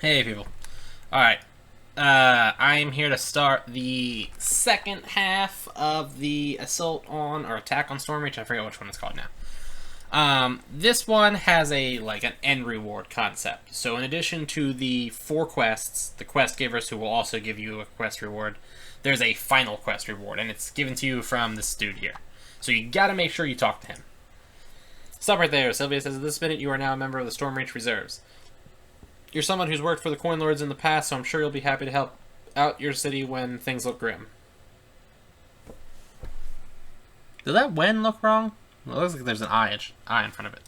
Hey people. Alright. I am here to start the second half of the assault on, or attack on Stormreach. I forget which one it's called now. This one has an end reward concept. So in addition to the 4 quests, the quest givers who will also give you a quest reward, there's a final quest reward, and it's given to you from this dude here. So you gotta make sure you talk to him. Stop right there. Sylvia says, at this minute you are now a member of the Stormreach Reserves. You're someone who's worked for the Coin Lords in the past, so I'm sure you'll be happy to help out your city when things look grim. Did that when look wrong? It looks like there's an I in front of it.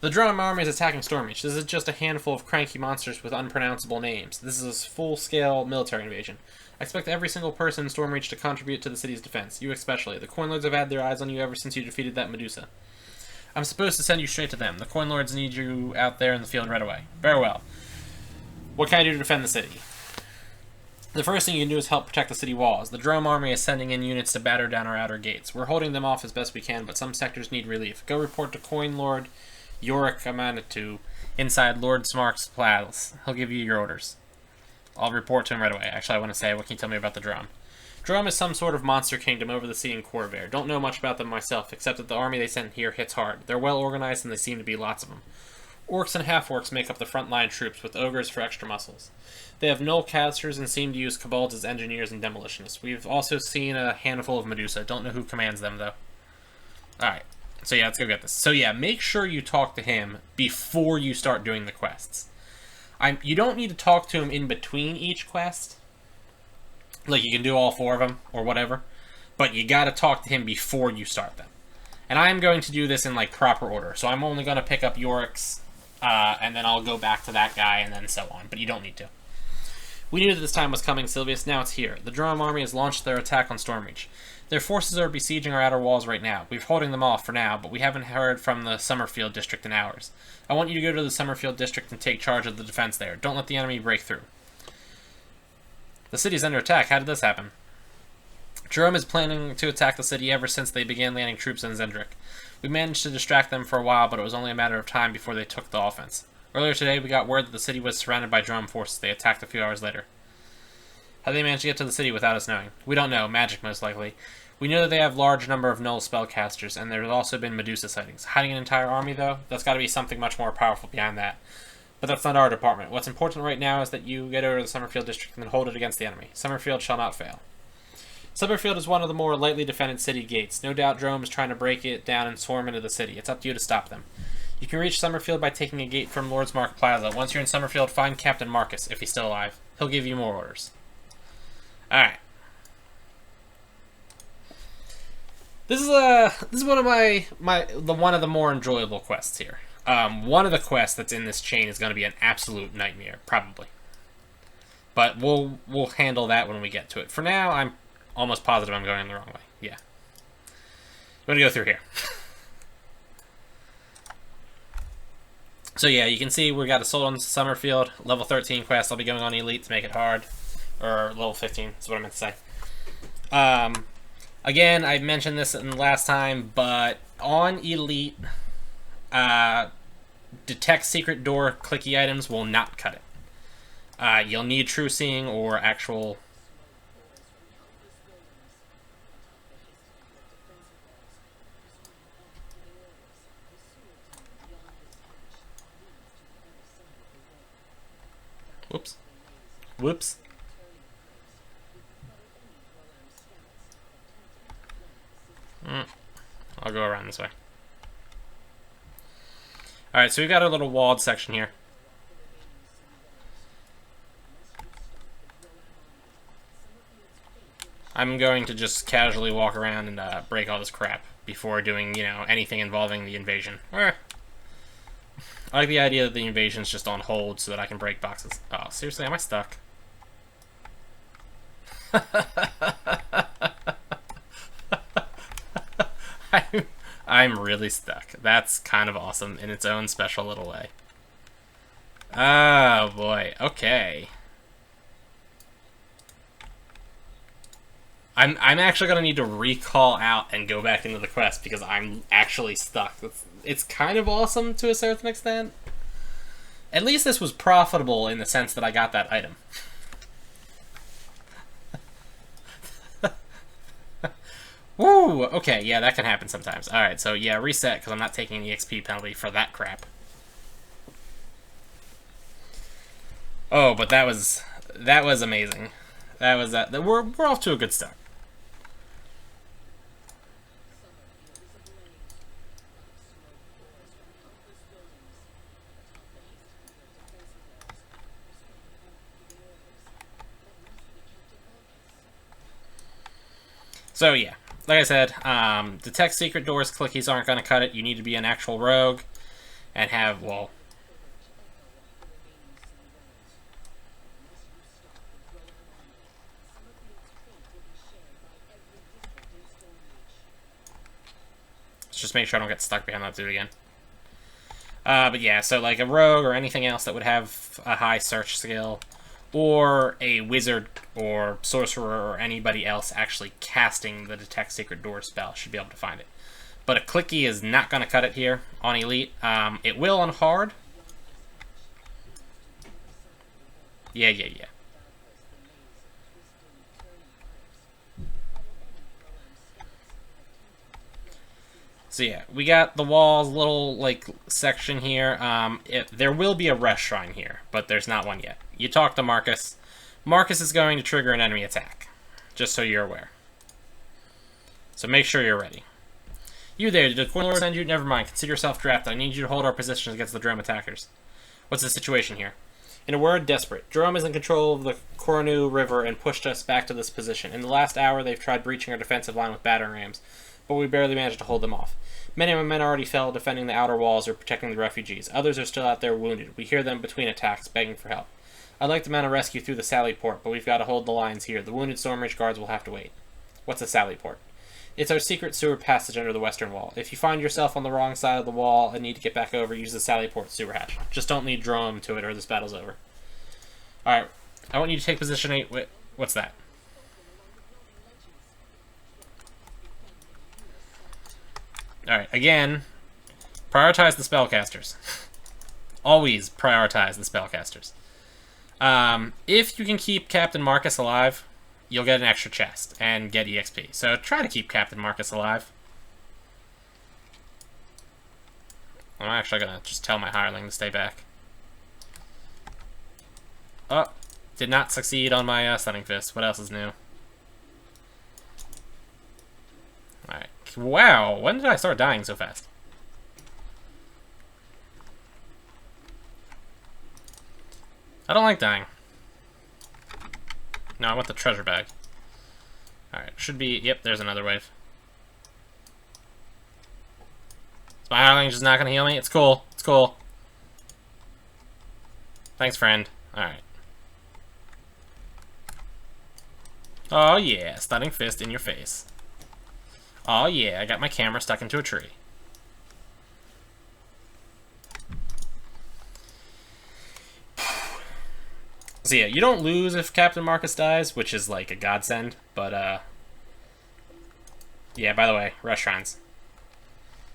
The Drum Army is attacking Stormreach. This is just a handful of cranky monsters with unpronounceable names. This is a full-scale military invasion. I expect every single person in Stormreach to contribute to the city's defense. You especially. The Coin Lords have had their eyes on you ever since you defeated that Medusa. I'm supposed to send you straight to them. The Coin Lords need you out there in the field right away. Very well. What can I do to defend the city? The first thing you can do is help protect the city walls. The Drome Army is sending in units to batter down our outer gates. We're holding them off as best we can, but some sectors need relief. Go report to Coin Lord Yorick Amanatu inside Lord Smart's palace. He'll give you your orders. I'll report to him right away. Actually, I want to say, what can you tell me about the Drome? Drome is some sort of monster kingdom over the sea in Corvair. Don't know much about them myself, except that the army they sent here hits hard. They're well organized and they seem to be lots of them. Orcs and half-orcs make up the frontline troops, with ogres for extra muscles. They have null casters and seem to use kobolds as engineers and demolitionists. We've also seen a handful of Medusa. Don't know who commands them, though. Alright, so yeah, let's go get this. So yeah, make sure you talk to him before you start doing the quests. You don't need to talk to him in between each quest. Like, you can do all 4 of them, or whatever. But you gotta talk to him before you start them. And I am going to do this in, proper order. So I'm only going to pick up Yorick's, and then I'll go back to that guy, and then so on. But you don't need to. We knew that this time was coming, Sylvius. Now it's here. The Drum Army has launched their attack on Stormreach. Their forces are besieging our outer walls right now. We're holding them off for now, but we haven't heard from the Summerfield district in hours. I want you to go to the Summerfield district and take charge of the defense there. Don't let the enemy break through. The city's under attack. How did this happen? Jerome is planning to attack the city ever since they began landing troops in Zendrick. We managed to distract them for a while, but it was only a matter of time before they took the offense. Earlier today, we got word that the city was surrounded by Jerome forces. They attacked a few hours later. How did they manage to get to the city without us knowing? We don't know. Magic, most likely. We know that they have a large number of null spellcasters, and there's also been Medusa sightings. Hiding an entire army, though? That's got to be something much more powerful behind that. But that's not our department. What's important right now is that you get over to the Summerfield district and then hold it against the enemy. Summerfield shall not fail. Summerfield is one of the more lightly defended city gates. No doubt Drome is trying to break it down and swarm into the city. It's up to you to stop them. You can reach Summerfield by taking a gate from Lord's Mark Plaza. Once you're in Summerfield, find Captain Marcus, if he's still alive. He'll give you more orders. Alright. This is one of one of the more enjoyable quests here. One of the quests that's in this chain is going to be an absolute nightmare, probably. But we'll handle that when we get to it. For now, I'm almost positive I'm going the wrong way. Yeah. I'm going to go through here. So yeah, you can see we got Assault on Summerfield, level 13 quest. I'll be going on Elite to make it hard. Or level 15, is what I meant to say. Again, I mentioned this in the last time, but on Elite, detect secret door clicky items will not cut it. You'll need True Seeing or actual... Whoops. Whoops. I'll go around this way. Alright, so we've got a little walled section here. I'm going to just casually walk around and break all this crap before doing, anything involving the invasion. I like the idea that the invasion's just on hold so that I can break boxes. Oh, seriously, am I stuck? I'm really stuck. That's kind of awesome in its own special little way. Oh boy, okay. I'm actually gonna need to recall out and go back into the quest because I'm actually stuck. It's kind of awesome to a certain extent. At least this was profitable in the sense that I got that item. Woo! Okay, yeah, that can happen sometimes. Alright, so yeah, reset, because I'm not taking an EXP penalty for that crap. Oh, but that was amazing. That was we're off to a good start. So yeah, like I said, detect secret doors. Clickies aren't going to cut it. You need to be an actual rogue and have, well, let's just make sure I don't get stuck behind that dude again. But yeah, so like a rogue or anything else that would have a high search skill, or a wizard or sorcerer or anybody else actually casting the detect secret door spell should be able to find it. But a clicky is not going to cut it here on elite. It will on hard. Yeah. So yeah, we got the walls little like section here. There will be a rest shrine here, but there's not one yet. You talk to Marcus. Marcus is going to trigger an enemy attack, just so you're aware. So make sure you're ready. You there, did the Coin Lord send you? Never mind, consider yourself drafted. I need you to hold our positions against the Drome attackers. What's the situation here? In a word, desperate. Drome is in control of the Cornu River and pushed us back to this position. In the last hour, they've tried breaching our defensive line with battering rams, but we barely managed to hold them off. Many of my men already fell defending the outer walls or protecting the refugees. Others are still out there wounded. We hear them between attacks, begging for help. I'd like to mount a rescue through the Sally Port, but we've got to hold the lines here. The wounded Stormreach guards will have to wait. What's a Sally Port? It's our secret sewer passage under the western wall. If you find yourself on the wrong side of the wall and need to get back over, use the Sally Port sewer hatch. Just don't lead Drome to it or this battle's over. Alright, I want you to take position 8. Wait, what's that? Alright, again, prioritize the spellcasters. Always prioritize the spellcasters. If you can keep Captain Marcus alive, you'll get an extra chest and get EXP. So try to keep Captain Marcus alive. I'm actually going to just tell my hireling to stay back. Oh, did not succeed on my stunning fist. What else is new? Alright. Wow, when did I start dying so fast? I don't like dying. No, I want the treasure bag. Alright, should be... Yep, there's another wave. Is my hireling just not gonna heal me? It's cool. It's cool. Thanks, friend. Alright. Oh yeah, stunning fist in your face. Oh yeah, I got my camera stuck into a tree. So yeah, you don't lose if Captain Marcus dies, which is like a godsend, but yeah, by the way, restaurants.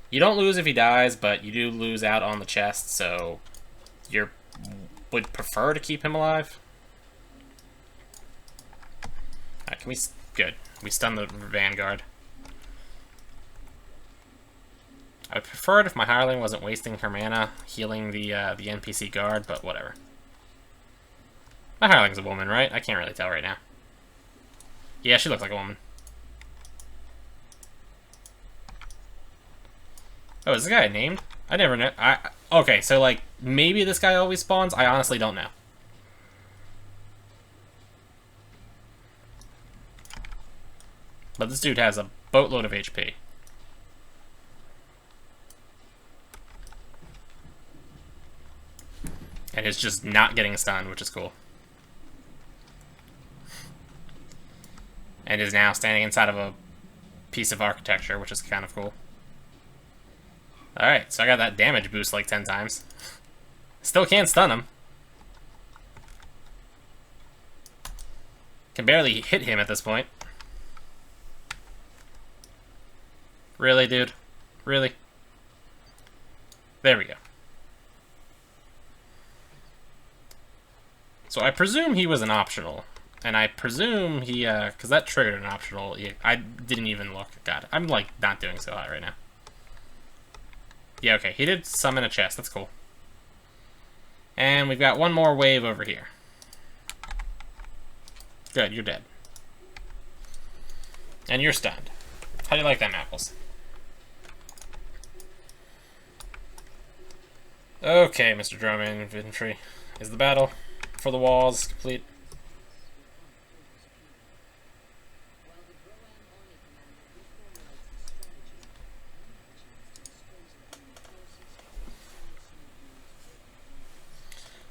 You don't lose if he dies, but you do lose out on the chest, so you would prefer to keep him alive. Alright, can we... Good. We stun the Vanguard. I would prefer it if my hireling wasn't wasting her mana healing the NPC guard, but whatever. My hireling's a woman, right? I can't really tell right now. Yeah, she looks like a woman. Oh, is this guy named? I never know. Okay, so like, maybe this guy always spawns? I honestly don't know. But this dude has a boatload of HP. And is just not getting stunned, which is cool. And is now standing inside of a piece of architecture, which is kind of cool. Alright, so I got that damage boost like 10 times. Still can't stun him. Can barely hit him at this point. Really, dude? Really? There we go. So I presume he was an optional. And I presume he, because that triggered an optional. I didn't even look. God, I'm, like, not doing so hot right now. Yeah, okay, he did summon a chest. That's cool. And we've got one more wave over here. Good, you're dead. And you're stunned. How do you like them apples? Okay, Mr. Drone Infantry. Is the battle for the walls complete?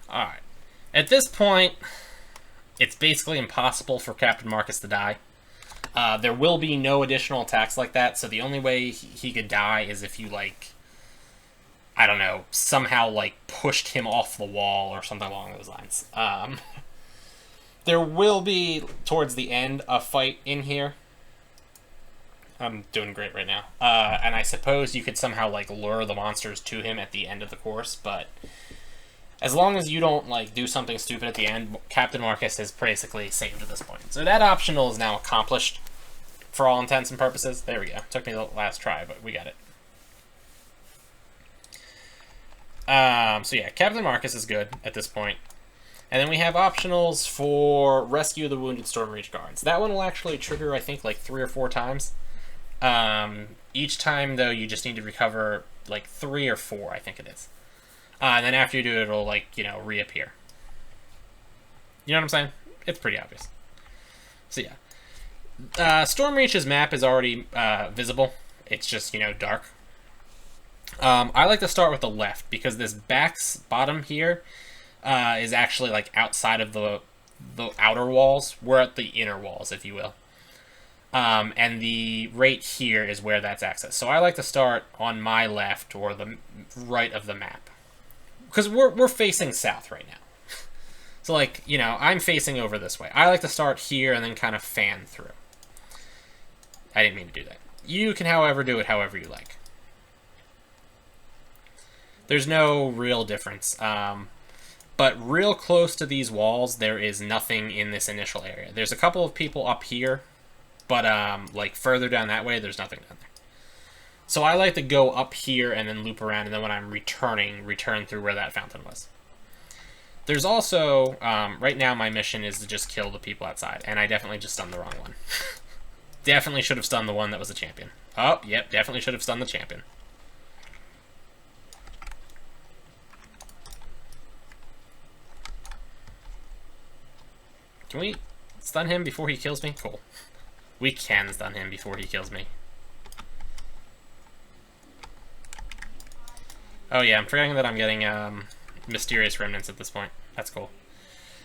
Alright. At this point, it's basically impossible for Captain Marcus to die. There will be no additional attacks like that, so the only way he could die is if you, like, I don't know, somehow, like, pushed him off the wall or something along those lines. There will be, towards the end, a fight in here. I'm doing great right now. And I suppose you could somehow, like, lure the monsters to him at the end of the course, but as long as you don't, like, do something stupid at the end, Captain Marcus is basically saved at this point. So that optional is now accomplished for all intents and purposes. There we go. Took me the last try, but we got it. So yeah, Captain Marcus is good at this point. And then we have optionals for Rescue the Wounded Stormreach Guards. That one will actually trigger, I think, like 3 or 4 times. Each time, though, you just need to recover, like, 3 or 4, I think it is. And then after you do it, it'll, like, you know, reappear. You know what I'm saying? It's pretty obvious. So, yeah. Stormreach's map is already visible. It's just, you know, dark. I like to start with the left, because this bottom here is actually, like, outside of the outer walls. We're at the inner walls, if you will. And the right here is where that's accessed. So I like to start on my left, or the right of the map. Because we're facing south right now. So, like, you know, I'm facing over this way. I like to start here and then kind of fan through. I didn't mean to do that. You can, however, do it however you like. There's no real difference. But real close to these walls, there is nothing in this initial area. There's a couple of people up here, but, like, further down that way, there's nothing down there. So I like to go up here and then loop around, and then when I'm return through where that fountain was. There's also, right now my mission is to just kill the people outside, and I definitely just stunned the wrong one. Definitely should have stunned the one that was the champion. Oh, yep, definitely should have stunned the champion. Can we stun him before he kills me? Cool. We can stun him before he kills me. Oh yeah, I'm forgetting that I'm getting mysterious remnants at this point. That's cool.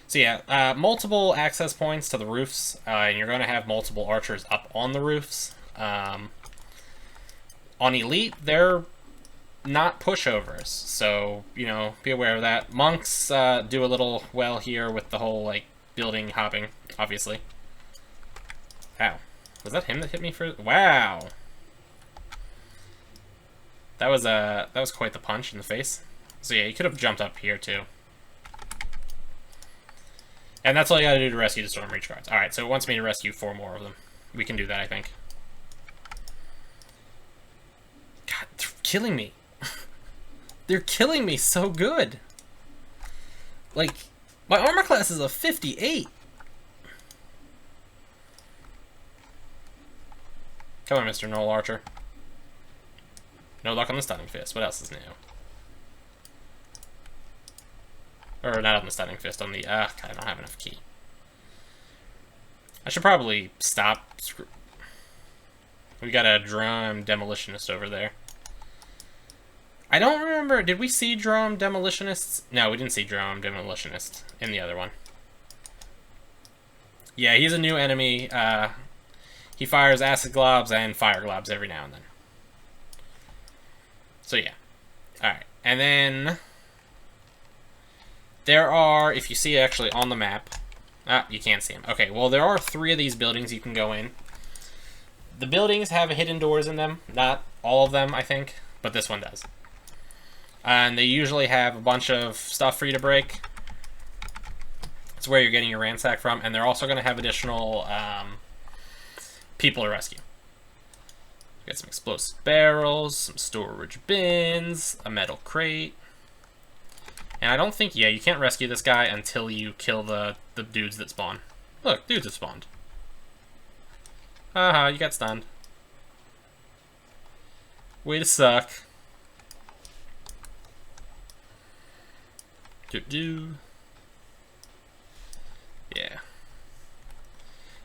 So yeah, multiple access points to the roofs, and you're going to have multiple archers up on the roofs. On Elite, they're not pushovers, so, you know, be aware of that. Monks do a little well here with the whole, like, building hopping, obviously. Ow. Was that him that hit me for... Wow! That was quite the punch in the face. So yeah, you could have jumped up here too. And that's all you gotta do to rescue the Stormreach guards. Alright, so it wants me to rescue 4 more of them. We can do that, I think. God, they're killing me. They're killing me so good. Like, my armor class is a 58. Come on, Mr. Knoll Archer. No luck on the Stunning Fist. What else is new? Or not on the Stunning Fist, on the... God, I don't have enough key. I should probably stop. We got a Drone Demolitionist over there. I don't remember... Did we see Drone Demolitionists? No, we didn't see Drone Demolitionist in the other one. Yeah, he's a new enemy. He fires acid globs and fire globs every now and then. So yeah. Alright. And then there are, if you see actually on the map, you can't see them. Okay, well there are 3 of these buildings you can go in. The buildings have hidden doors in them. Not all of them, I think, but this one does. And they usually have a bunch of stuff for you to break. It's where you're getting your ransack from, and they're also going to have additional people to rescue. Got some explosive barrels, some storage bins, a metal crate. And I don't think, yeah, you can't rescue this guy until you kill the dudes that spawn. Look, dudes have spawned. Haha, you got stunned. Way to suck. Yeah.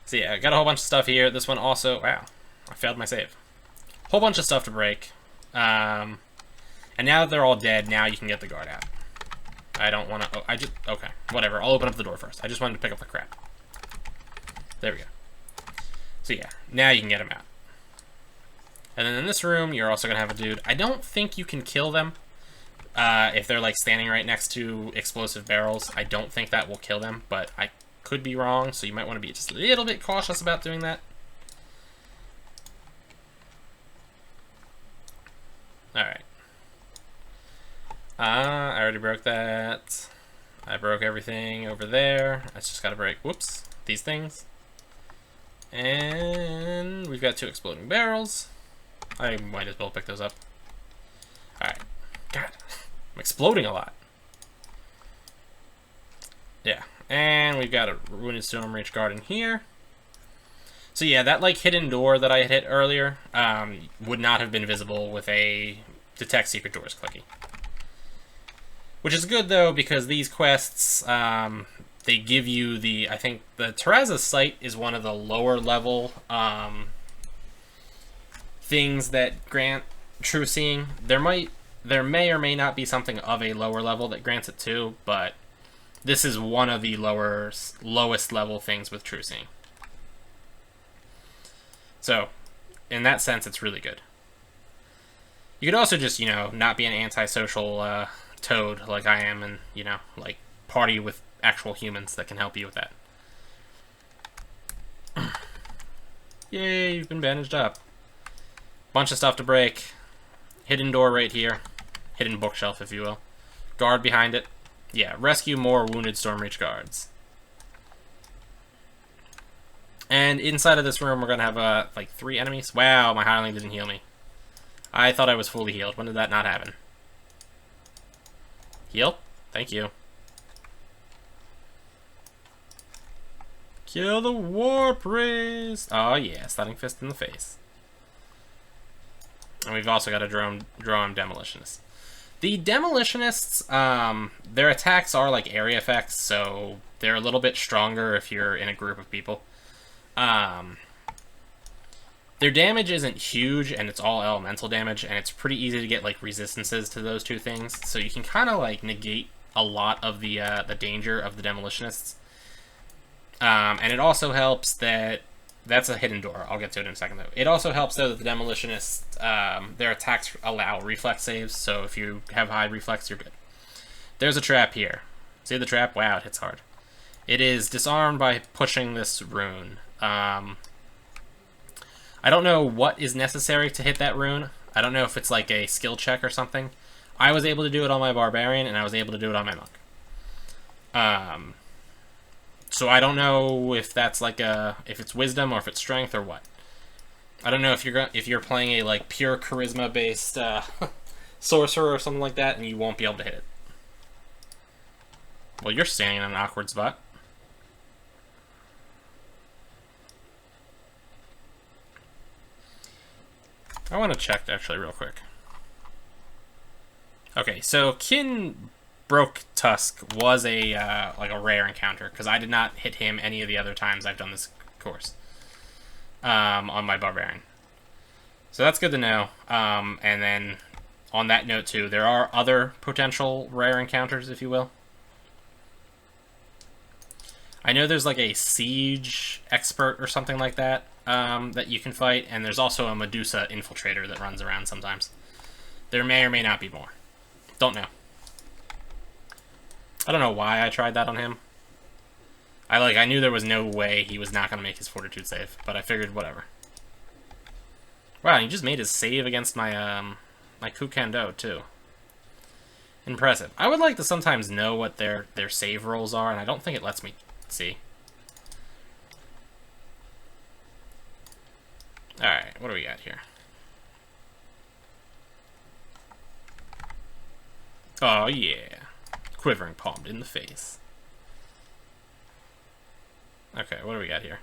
So yeah, I got a whole bunch of stuff here. This one also, wow, I failed my save. Whole bunch of stuff to break. And now that they're all dead, now you can get the guard out. I don't want to, okay, whatever. I'll open up the door first. I just wanted to pick up the crap. There we go. So yeah, now you can get them out. And then in this room, you're also going to have a dude. I don't think you can kill them if they're like standing right next to explosive barrels. I don't think that will kill them, but I could be wrong, so you might want to be just a little bit cautious about doing that. Alright. I already broke that. I broke everything over there. I just gotta break, whoops, these things. And we've got 2 exploding barrels. I might as well pick those up. Alright. God, I'm exploding a lot. Yeah. And we've got a wounded Stormreach guard in here. So yeah, that like hidden door that I had hit earlier would not have been visible with a detect secret doors clicky. Which is good though, because these quests, they give you the, I think the Terraza's Sight is one of the lower level things that grant true seeing. There may or may not be something of a lower level that grants it too, but this is one of the lowest level things with true seeing. So, in that sense, it's really good. You could also just, you know, not be an antisocial toad like I am and, you know, like party with actual humans that can help you with that. Yay, you've been bandaged up. Bunch of stuff to break. Hidden door right here. Hidden bookshelf, if you will. Guard behind it. Yeah, rescue more wounded Stormreach guards. And inside of this room, we're going to have, like, 3 enemies. Wow, my hireling didn't heal me. I thought I was fully healed. When did that not happen? Heal? Thank you. Kill the war priest! Oh yeah, stunning fist in the face. And we've also got a drone demolitionist. The demolitionists, their attacks are like area effects, so they're a little bit stronger if you're in a group of people. Their damage isn't huge, and it's all elemental damage, and it's pretty easy to get like resistances to those 2 things, so you can kind of like negate a lot of the danger of the demolitionists. And it also helps that that's a hidden door. I'll get to it in a second though. It also helps though that the demolitionists, their attacks allow reflex saves, so if you have high reflex, you're good. There's a trap here. See the trap? Wow, it hits hard. It is disarmed by pushing this rune. I don't know what is necessary to hit that rune. I don't know if it's like a skill check or something. I was able to do it on my barbarian, and I was able to do it on my monk. So I don't know if that's like if it's wisdom or if it's strength or what. I don't know if you're playing a like pure charisma based sorcerer or something like that, and you won't be able to hit it. Well, you're standing in an awkward spot. I want to check actually real quick. Okay, so Kin Broke Tusk was a like a rare encounter because I did not hit him any of the other times I've done this course on my barbarian. So that's good to know. And then on that note too, there are other potential rare encounters, if you will. I know there's like a siege expert or something like that that you can fight, and there's also a Medusa infiltrator that runs around sometimes. There may or may not be more. Don't know. I don't know why I tried that on him. I knew there was no way he was not going to make his fortitude save, but I figured whatever. Wow, he just made his save against my my Kukando too. Impressive. I would like to sometimes know what their save rolls are, and I don't think it lets me see. Alright, what do we got here? Oh, yeah. Quivering palmed in the face. Okay, what do we got here?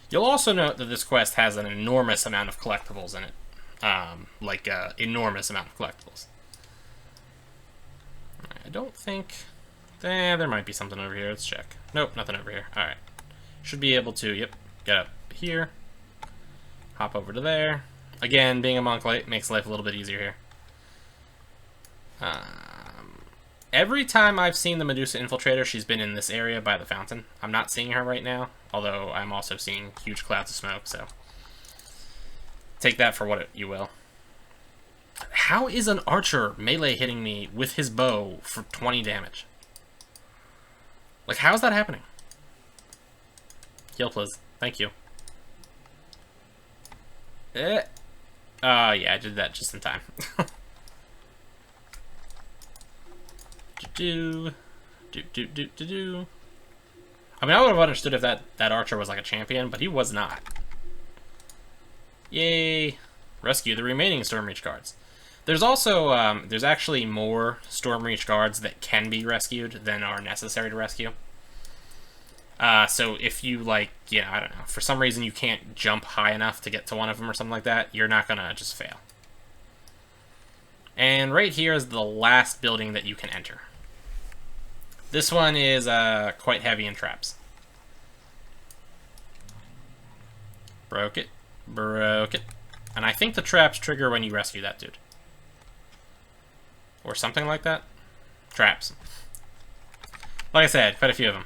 You'll also note that this quest has an enormous amount of collectibles in it. Enormous amount of collectibles. I don't think... there might be something over here. Let's check. Nope, nothing over here. Alright. Should be able to, yep, get up here. Hop over to there. Again, being a monk makes life a little bit easier here. Every time I've seen the Medusa Infiltrator, she's been in this area by the fountain. I'm not seeing her right now, although I'm also seeing huge clouds of smoke, so... take that for what you will. How is an archer melee hitting me with his bow for 20 damage? Like, how is that happening? Heal, please. Thank you. Yeah, I did that just in time. I mean, I would have understood if that archer was like a champion, but he was not. Yay! Rescue the remaining Stormreach guards. There's also, there's actually more Stormreach guards that can be rescued than are necessary to rescue. So if you, like, I don't know, for some reason you can't jump high enough to get to one of them or something like that, you're not gonna just fail. And right here is the last building that you can enter. This one is quite heavy in traps. Broke it. Broke it. And I think the traps trigger when you rescue that dude. Or something like that. Traps. Like I said, quite a few of them.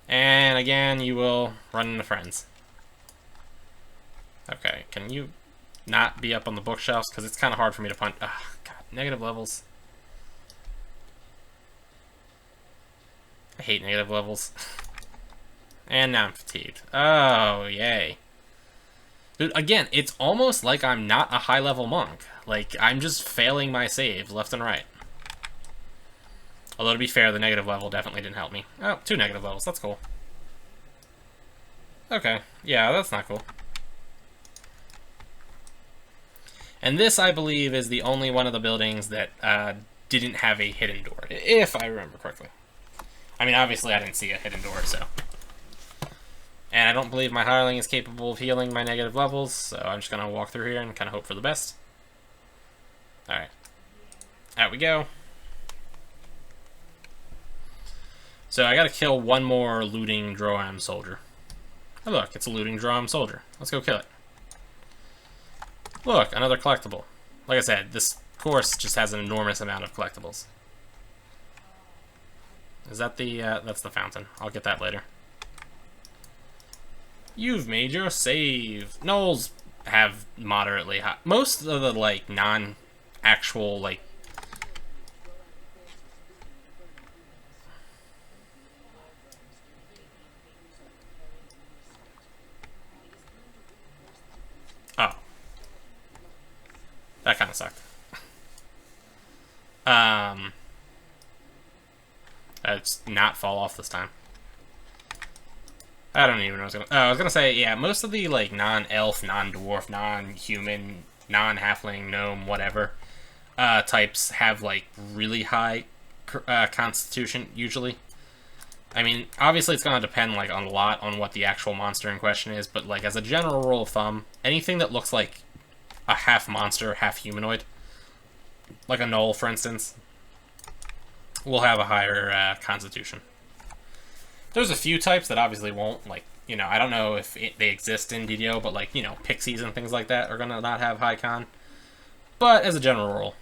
And again, you will run into friends. Okay, can you not be up on the bookshelves? Because it's kind of hard for me to punch. Ugh, God, negative levels. I hate negative levels. And now I'm fatigued. Oh, yay. Dude, again, it's almost like I'm not a high-level monk. Like, I'm just failing my saves left and right. Although, to be fair, the negative level definitely didn't help me. Oh, 2 negative levels. That's cool. Okay. Yeah, that's not cool. And this, I believe, is the only one of the buildings that didn't have a hidden door, if I remember correctly. I mean, obviously, I didn't see a hidden door, so... And I don't believe my hireling is capable of healing my negative levels, so I'm just going to walk through here and kind of hope for the best. Alright. Out we go. So I gotta kill one more looting Droam soldier. Oh look, it's a looting Droam soldier. Let's go kill it. Look, another collectible. Like I said, this course just has an enormous amount of collectibles. Is that the, that's the fountain. I'll get that later. You've made your save. Gnolls have moderately high. Most of the, like, non-actual, like... Oh. That kind of sucked. Let's not fall off this time. I don't even know what I was gonna... Oh, I was gonna say, yeah, most of the, like, non-elf, non-dwarf, non-human, non-halfling, gnome, whatever, types have, like, really high constitution, usually. I mean, obviously it's gonna depend, like, on a lot on what the actual monster in question is, but, like, as a general rule of thumb, anything that looks like a half-monster, half-humanoid, like a gnoll, for instance, will have a higher constitution. There's a few types that obviously won't, like, I don't know if they exist in DDO, but, like, pixies and things like that are gonna not have high con. But, as a general rule.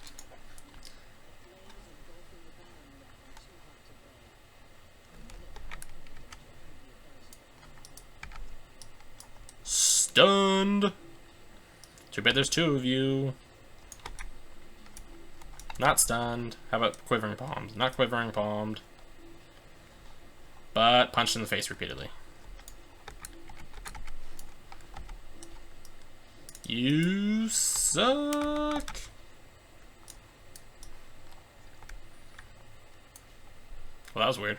Stunned! Too bad there's 2 of you. Not stunned. How about quivering palms? Not quivering palmed. but punched in the face repeatedly. You suck. Well, that was weird.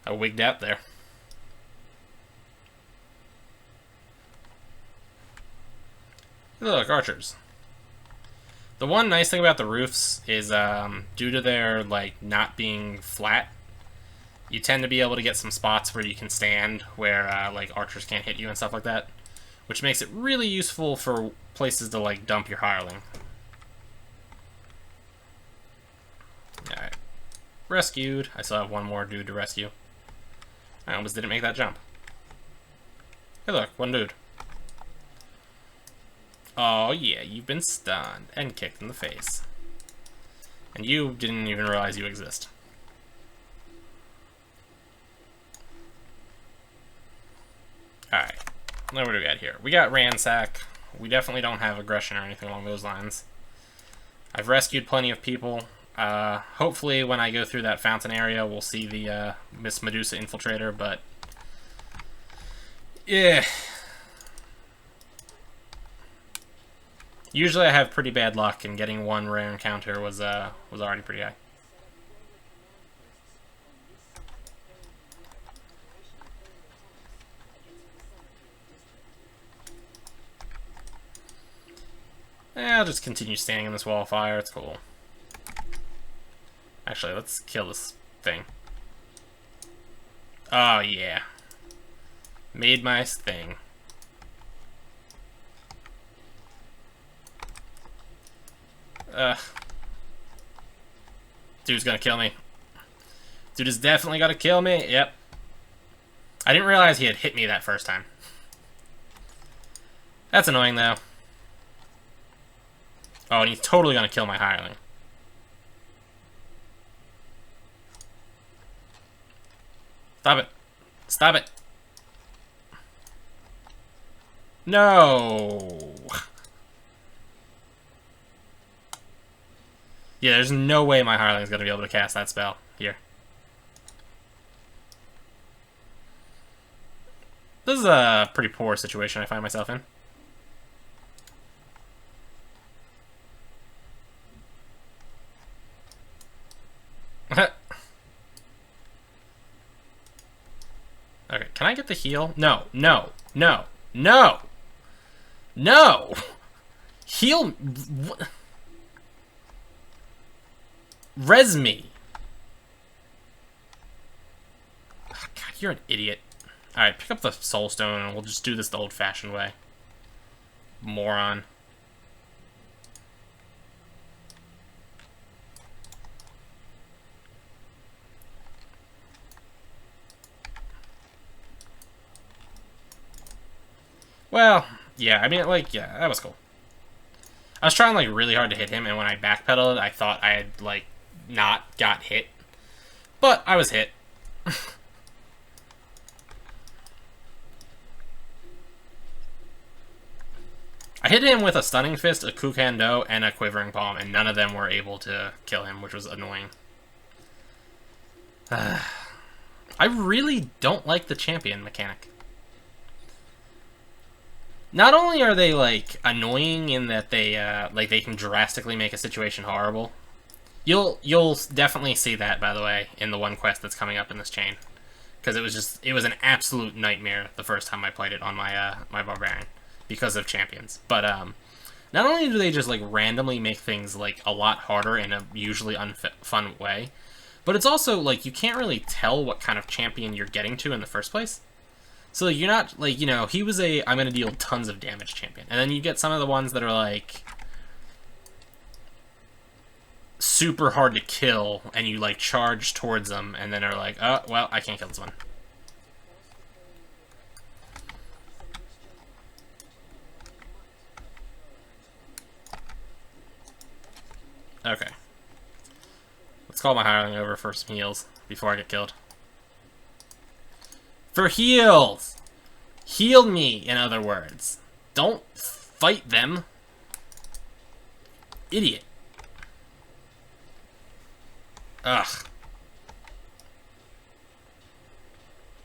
I wigged out there. Look, archers. The one nice thing about the roofs is due to their like not being flat, you tend to be able to get some spots where you can stand where like archers can't hit you and stuff like that, which makes it really useful for places to like dump your hireling. Alright. Rescued. I still have one more dude to rescue. I almost didn't make that jump. Hey look, one dude. Oh yeah, you've been stunned and kicked in the face. And you didn't even realize you exist. Alright. Now what do we got here? We got ransack. We definitely don't have aggression or anything along those lines. I've rescued plenty of people. Hopefully when I go through that fountain area we'll see the Miss Medusa infiltrator, but yeah. Usually I have pretty bad luck, and getting one rare encounter was already pretty high. I'll just continue standing in this wall of fire, it's cool. Actually, let's kill this thing. Oh, yeah. Made my thing. Dude's gonna kill me. Dude is definitely gonna kill me. Yep. I didn't realize he had hit me that first time. That's annoying, though. Oh, and he's totally gonna kill my hireling. Stop it. Stop it. No. Yeah, there's no way my hireling's gonna be able to cast that spell here. This is a pretty poor situation I find myself in. Okay, can I get the heal? No, no, no, no! No! Heal... Res me! Oh, God, you're an idiot. Alright, pick up the soul stone and we'll just do this the old-fashioned way. Moron. Well, yeah, I mean, like, yeah, that was cool. I was trying, like, really hard to hit him, and when I backpedaled, I thought I had, like, not got hit. But I was hit. I hit him with a Stunning Fist, a Kukando, and a Quivering Palm, and none of them were able to kill him, which was annoying. I really don't like the champion mechanic. Not only are they, like, annoying in that they, like, they can drastically make a situation horrible. You'll definitely see that, by the way, in the one quest that's coming up in this chain. Because it was an absolute nightmare the first time I played it on my, my Barbarian. Because of champions. But, not only do they just, like, randomly make things, like, a lot harder in a usually unfun way, but it's also, like, you can't really tell what kind of champion you're getting to in the first place. So you're not, like, you know, he was a I'm going to deal tons of damage champion. And then you get some of the ones that are, like, super hard to kill, and you, like, charge towards them, and then are like, oh, well, I can't kill this one. Okay. Let's call my hireling over for some heals before I get killed. For heals! Heal me, in other words. Don't fight them. Idiot. Ugh.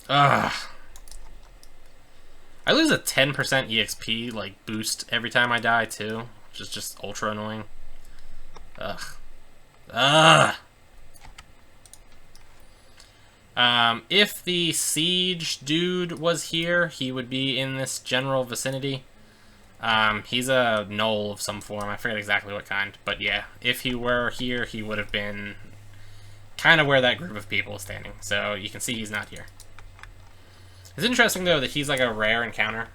Ugh. I lose a 10% EXP, like, boost every time I die, too. Which is just ultra annoying. Ugh. Ugh! If the siege dude was here, he would be in this general vicinity. He's a gnoll of some form. I forget exactly what kind. But yeah, if he were here, he would have been kind of where that group of people is standing. So you can see he's not here. It's interesting, though, that he's like a rare encounter.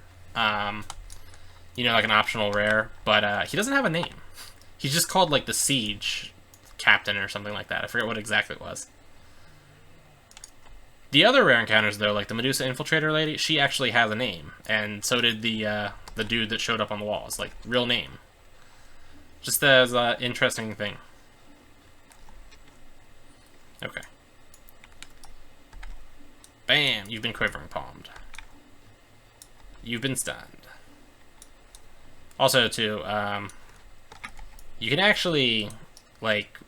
You know, like an optional rare. But he doesn't have a name. He's just called, like, the siege captain or something like that. I forget what exactly it was. The other rare encounters, though, like the Medusa Infiltrator lady, she actually has a name. And so did the dude that showed up on the walls. Like, real name. Just as an interesting thing. Okay. Bam! You've been quivering palmed. You've been stunned. Also, too, you can actually, like,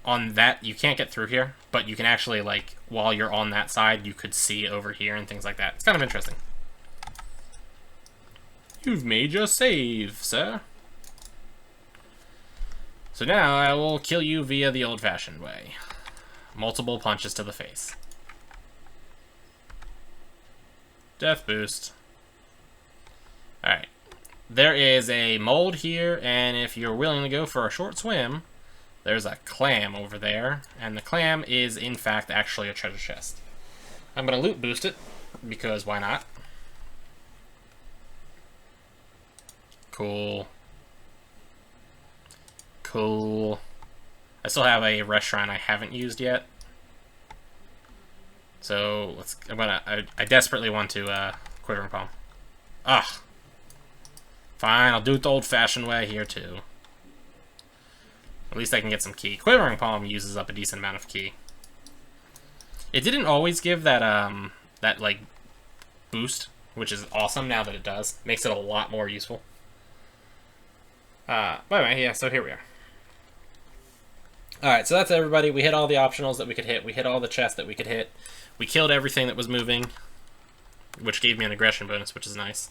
on that, you can't get through here, but you can actually, like, while you're on that side, you could see over here and things like that. It's kind of interesting. You've made your save, sir. So now I will kill you via the old-fashioned way. Multiple punches to the face. Death boost. Alright. There is a mold here, and if you're willing to go for a short swim, there's a clam over there, and the clam is, in fact, actually a treasure chest. I'm going to loot boost it, because why not? Cool. Cool. I still have a restaurant I haven't used yet. So, I desperately want to, Quivering Palm. Ugh. Fine, I'll do it the old-fashioned way here, too. At least I can get some key. Quivering Palm uses up a decent amount of key. It didn't always give that, that, like, boost, which is awesome now that it does. Makes it a lot more useful. By the way, yeah, so here we are. Alright, so that's everybody. We hit all the optionals that we could hit. We hit all the chests that we could hit. We killed everything that was moving, which gave me an aggression bonus, which is nice.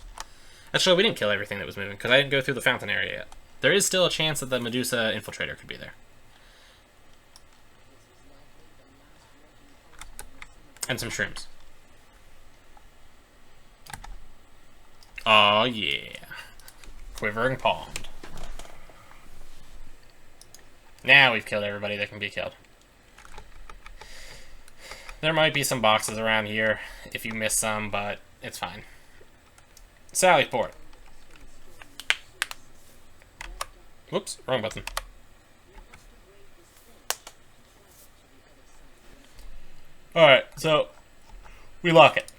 Actually, we didn't kill everything that was moving, because I didn't go through the fountain area yet. There is still a chance that the Medusa Infiltrator could be there. And some shrooms. Oh yeah. Quivering palmed. Now we've killed everybody that can be killed. There might be some boxes around here if you miss some, but it's fine. Sallyport. Whoops, wrong button. Alright, so we lock it.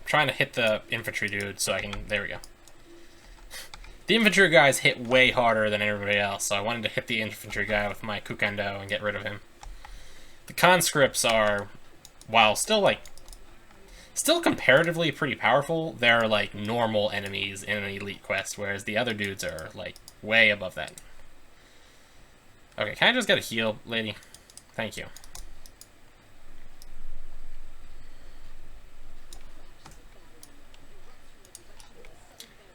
Trying to hit the infantry dude so I can... There we go. The infantry guys hit way harder than everybody else, so I wanted to hit the infantry guy with my Kukendo and get rid of him. The conscripts are, while still, like, still comparatively pretty powerful, they're, like, normal enemies in an elite quest, whereas the other dudes are, like, way above that. Okay, can I just get a heal, lady? Thank you.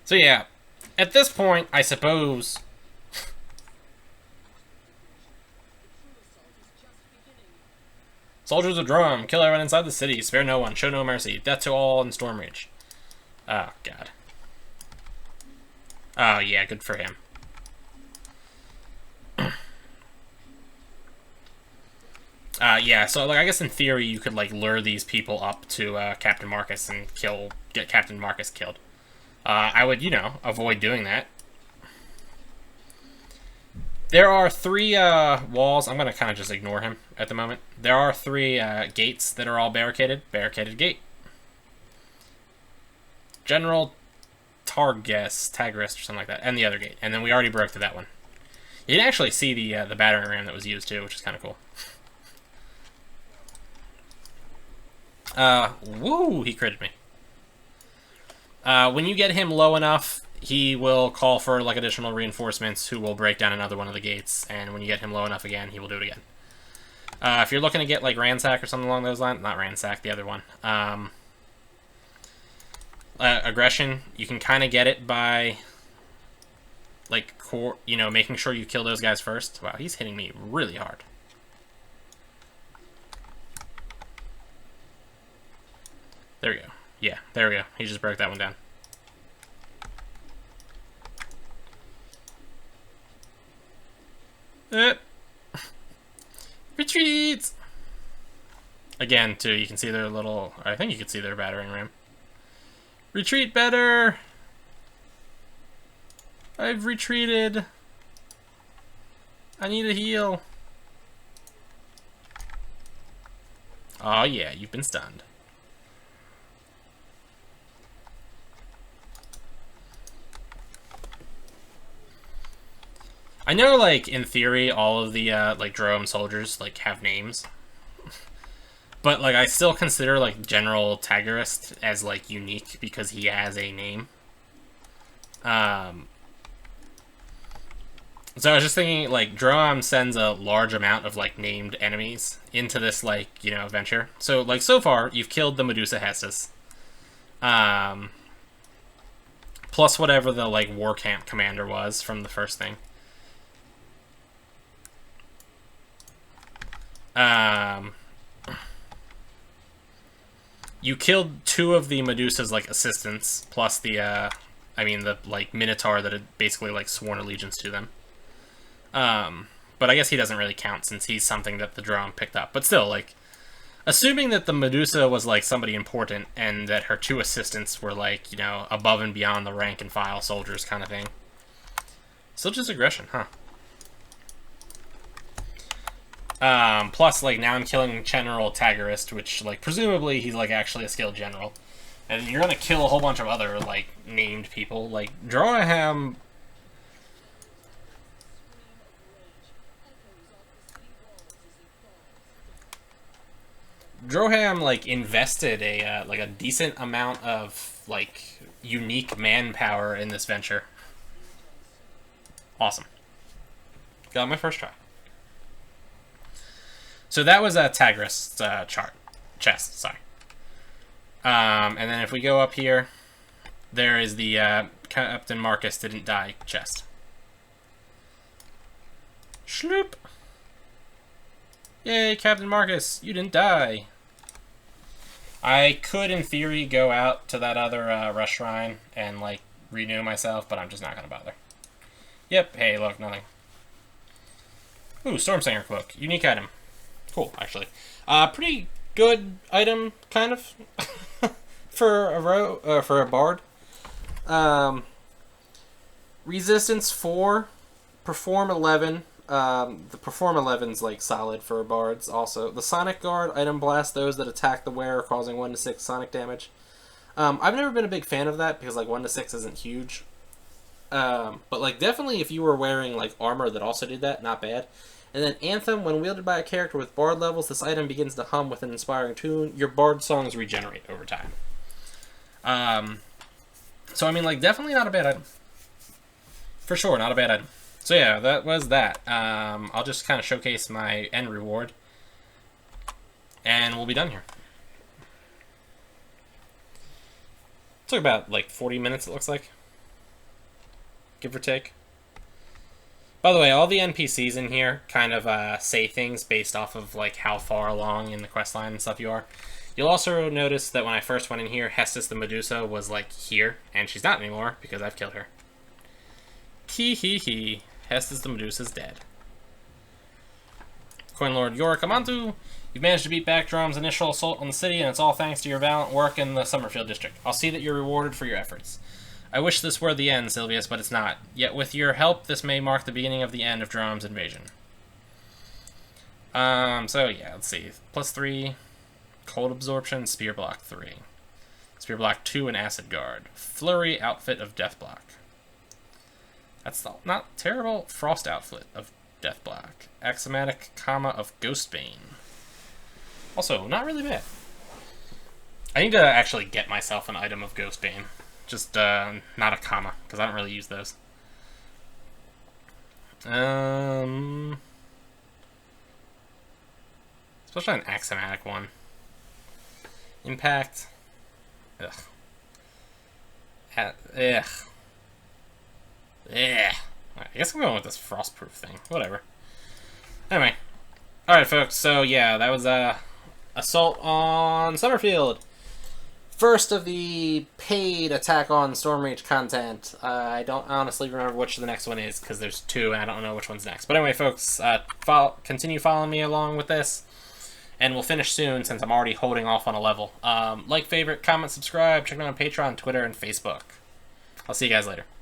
So yeah, at this point, I suppose... Soldiers of Drum, kill everyone inside the city, spare no one, show no mercy, death to all in Stormreach. Oh, God. Oh, yeah, good for him. Yeah, so, like, I guess in theory you could, like, lure these people up to Captain Marcus and get Captain Marcus killed. I would, you know, avoid doing that. There are 3 walls. I'm going to kind of just ignore him at the moment. There are 3 gates that are all barricaded. Barricaded gate. General Tagris or something like that. And the other gate. And then we already broke through that one. You can actually see the battering ram that was used too, which is kind of cool. Woo! He critted me. When you get him low enough, he will call for like additional reinforcements who will break down another one of the gates, and when you get him low enough again, he will do it again. If you're looking to get like Ransack or something along those lines, not Ransack, the other one. Aggression, you can kind of get it by like making sure you kill those guys first. Wow, he's hitting me really hard. There we go. Yeah, there we go. He just broke that one down. Retreat! Again, too, you can see their little... I think you can see their battering ram. Retreat better! I've retreated. I need a heal. Oh yeah, you've been stunned. I know, like, in theory, all of the, like, Drome soldiers, like, have names. But, like, I still consider, like, General Tagarist as, like, unique because he has a name. So I was just thinking, like, Drome sends a large amount of, like, named enemies into this, like, venture. So, like, so far, you've killed the Medusa Hestus. Plus whatever the, like, war camp commander was from the first thing. You killed 2 of the Medusa's, like, assistants, plus the, like, Minotaur that had basically, like, sworn allegiance to them. But I guess he doesn't really count since he's something that the Drome picked up. But still, like, assuming that the Medusa was, like, somebody important and that her 2 assistants were, like, above and beyond the rank and file soldiers kind of thing. Still just aggression, huh? Plus, like, now I'm killing General Tagarist, which, like, presumably he's, like, actually a skilled general. And you're gonna kill a whole bunch of other, like, named people. Like, Droham... Droham, like, invested a decent amount of, like, unique manpower in this venture. Awesome. Got my first try. So that was a Tagarist chest, sorry. And then if we go up here, there is the Captain Marcus didn't die chest. Schloop! Yay, Captain Marcus, you didn't die. I could, in theory, go out to that other rush shrine and, like, renew myself, but I'm just not gonna bother. Yep, hey, look, nothing. Ooh, Stormsinger Cloak. Unique item. Cool, actually. Pretty good item, kind of, for a bard. Resistance 4, Perform 11. The Perform 11's like solid for bards. Also, the Sonic Guard item blast those that attack the wearer, causing 1 to 6 sonic damage. I've never been a big fan of that because like 1 to 6 isn't huge. But like definitely if you were wearing like armor that also did that, not bad. And then Anthem, when wielded by a character with bard levels, this item begins to hum with an inspiring tune. Your bard songs regenerate over time. So I mean, like, definitely not a bad item. For sure, not a bad item. So yeah, that was that. I'll just kind of showcase my end reward. And we'll be done here. Took about, like, 40 minutes, it looks like. Give or take. By the way, all the NPCs in here kind of say things based off of like how far along in the questline and stuff you are. You'll also notice that when I first went in here, Hestus the Medusa was like here, and she's not anymore because I've killed her. Hee. Hestus the Medusa's dead. Coin Lord Yorick Amantu, you've managed to beat back Drome's initial assault on the city, and it's all thanks to your valiant work in the Summerfield district. I'll see that you're rewarded for your efforts. I wish this were the end, Silvius, but it's not. Yet with your help, this may mark the beginning of the end of Drome's invasion. So yeah, let's see. +3, Cold Absorption, Spear Block 3. Spear Block 2 and Acid Guard. Flurry Outfit of Death Block. That's not terrible. Frost Outfit of Death Block. Axiomatic Comma of Ghostbane. Also, not really bad. I need to actually get myself an item of Ghostbane. Just, not a comma, because I don't really use those. Especially an axiomatic one. Impact. Ugh. Ugh. Ugh. Right, I guess I'm going with this frostproof thing. Whatever. Anyway. Alright, folks. So, yeah, that was, Assault on Summerfield. First of the paid Attack on Stormreach content. I don't honestly remember which the next one is, because there's two, and I don't know which one's next. But anyway, folks, continue following me along with this, and we'll finish soon, since I'm already holding off on a level. Like, favorite, comment, subscribe, check me out on Patreon, Twitter, and Facebook. I'll see you guys later.